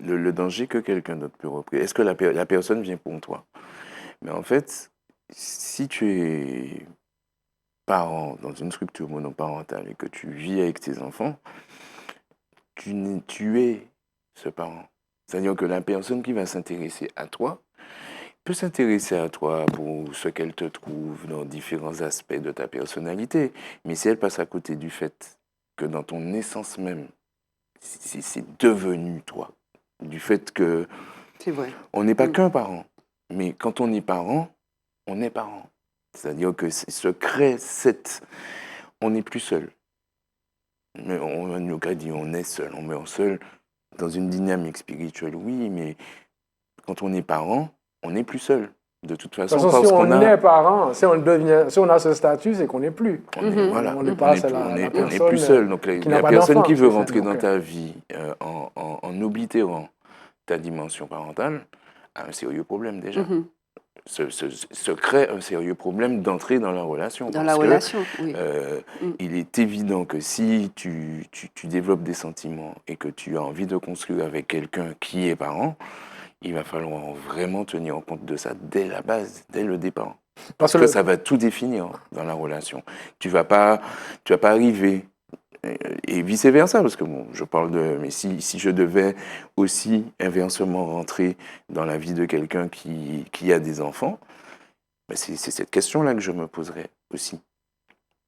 le danger que quelqu'un d'autre peut représenter, est-ce que la personne vient pour toi? Mais en fait, si tu es parent dans une structure monoparentale et que tu vis avec tes enfants, tu es ce parent. C'est-à-dire que la personne qui va s'intéresser à toi peut s'intéresser à toi pour ce qu'elle te trouve dans différents aspects de ta personnalité. Mais si elle passe à côté du fait que dans ton essence même, c'est devenu toi, du fait que C'est vrai. on n'est pas qu'un parent, mais quand on est parent, on est parent. C'est-à-dire que se crée on n'est plus seul. Mais on nous dit on est seul, on meurt seul dans une dynamique spirituelle, oui, mais quand on est parent, on n'est plus seul. De toute façon, si on est parent, si on a ce statut, c'est qu'on n'est plus. Voilà, On n'est plus seul. Donc la personne qui veut rentrer dans donc, ta vie en oblitérant ta dimension parentale a un sérieux problème déjà. Se crée un sérieux problème d'entrer dans la relation. Oui. Il est évident que si tu développes des sentiments et que tu as envie de construire avec quelqu'un qui est parent, il va falloir vraiment tenir compte de ça dès la base, dès le départ. Parce que ça va tout définir dans la relation. Tu vas pas arriver, et vice-versa, parce que bon, je parle de... Mais si je devais aussi inversement rentrer dans la vie de quelqu'un qui a des enfants, ben c'est cette question-là que je me poserais aussi.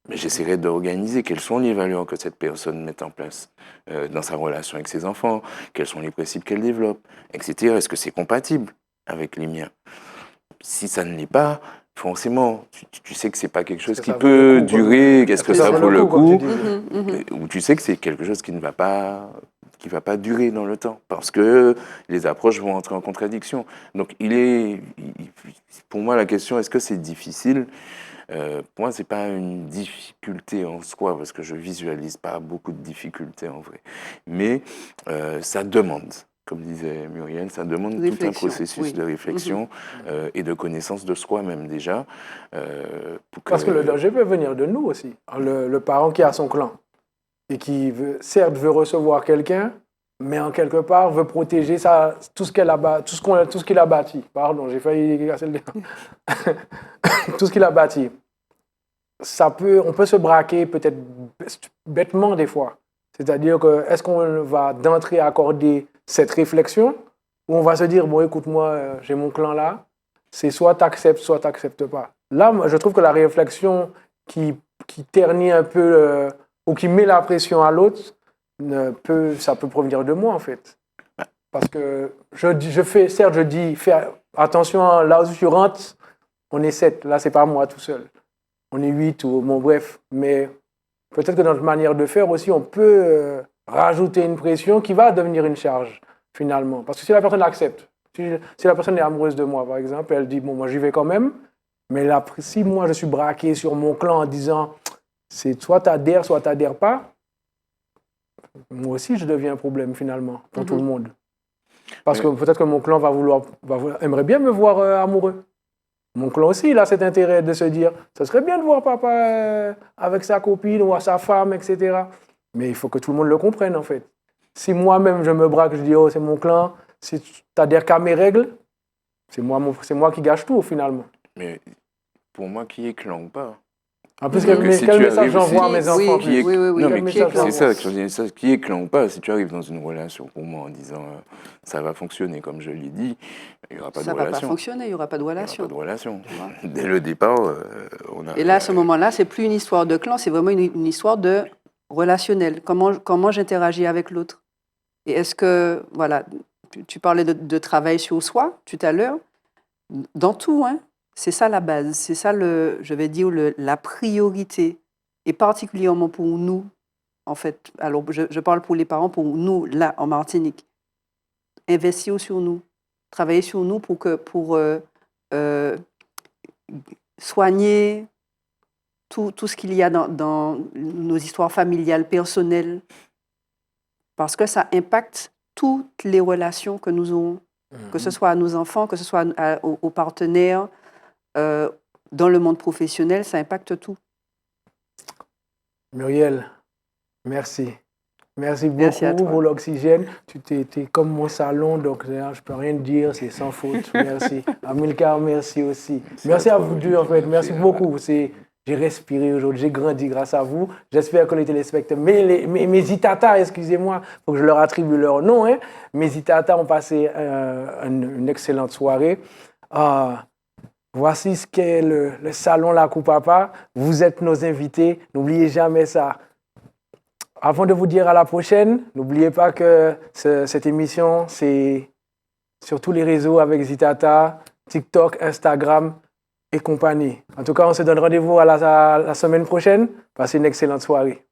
Mais j'essaierai d'organiser quelles sont les valeurs que cette personne met en place dans sa relation avec ses enfants, quels sont les principes qu'elle développe, etc. Est-ce que c'est compatible avec les miens? Si ça ne l'est pas, forcément, tu sais que c'est pas quelque chose qui peut durer. Est-ce que ça vaut le coup? Ou tu sais que c'est quelque chose qui ne va pas durer dans le temps, parce que les approches vont entrer en contradiction. Donc, pour moi, la question, est-ce que c'est difficile? Pour moi, c'est pas une difficulté en soi, parce que je visualise pas beaucoup de difficultés en vrai. Mais ça demande, comme disait Muriel, ça demande tout un processus de réflexion et de connaissance de soi-même déjà. Parce que le danger peut venir de nous aussi. Le parent qui a son clan et qui, certes, veut recevoir quelqu'un, mais en quelque part veut protéger tout ce qu'il a bâti. Pardon, j'ai failli casser le tout ce qu'il a bâti. On peut se braquer peut-être bêtement des fois. C'est-à-dire que est-ce qu'on va d'entrée accorder cette réflexion ou on va se dire, bon, écoute-moi, j'ai mon clan là, c'est soit t'acceptes, soit t'acceptes pas. Là, moi, je trouve que la réflexion qui ternit un peu ou qui met la pression à l'autre, ça peut provenir de moi en fait. Parce que je dis, fais attention, là où tu rentres, on est 7, là c'est pas moi tout seul. On est 8 ou bon bref, mais peut-être que dans notre manière de faire aussi, on peut rajouter une pression qui va devenir une charge finalement. Parce que si la personne accepte, si la personne est amoureuse de moi par exemple, elle dit bon moi j'y vais quand même, mais là, si moi je suis braqué sur mon clan en disant c'est soit t'adhères pas, moi aussi je deviens un problème finalement pour tout le monde. Parce que peut-être que mon clan aimerait bien me voir amoureux. Mon clan aussi, il a cet intérêt de se dire, ça serait bien de voir papa avec sa copine ou sa femme, etc. Mais il faut que tout le monde le comprenne, en fait. Si moi-même, je me braque, je dis, oh, c'est mon clan, si tu adhères qu'à mes règles, c'est moi qui gâche tout, finalement. Mais pour moi, qui est clan ou pas? En plus, quel message j'envoie à mes enfants? C'est ça, qui est clan ou pas? Si tu arrives dans une relation pour moi en disant ça va fonctionner comme je l'ai dit, il n'y aura pas de relation. Ça ne va pas fonctionner, il n'y aura pas de relation. Il n'y aura pas de relation. Dès le départ, on a... Et là, à ce moment-là, ce n'est plus une histoire de clan, c'est vraiment une histoire de relationnel. Comment j'interagis avec l'autre? Et est-ce que, voilà, tu parlais de travail sur soi tout à l'heure, dans tout, hein? C'est ça la base, c'est ça, je vais dire, la priorité. Et particulièrement pour nous, en fait, alors je parle pour les parents, pour nous, là, en Martinique. Investir sur nous, travailler sur nous pour soigner tout ce qu'il y a dans nos histoires familiales, personnelles, parce que ça impacte toutes les relations que nous avons, que ce soit à nos enfants, que ce soit aux partenaires, dans le monde professionnel, ça impacte tout. Muriel, merci. Merci beaucoup pour l'oxygène. Tu étais comme mon salon, donc je ne peux rien dire, c'est sans faute. Merci. Amilcar, merci aussi. Merci à vous deux, en fait. Merci beaucoup. J'ai respiré aujourd'hui, j'ai grandi grâce à vous. J'espère que les téléspectateurs, mes Itata, excusez-moi, il faut que je leur attribue leur nom. Hein. Mes Itata ont passé une excellente soirée. Voici ce qu'est le salon La Coupapa. Vous êtes nos invités. N'oubliez jamais ça. Avant de vous dire à la prochaine, n'oubliez pas que cette émission, c'est sur tous les réseaux avec Zitata, TikTok, Instagram et compagnie. En tout cas, on se donne rendez-vous à la semaine prochaine. Passez une excellente soirée.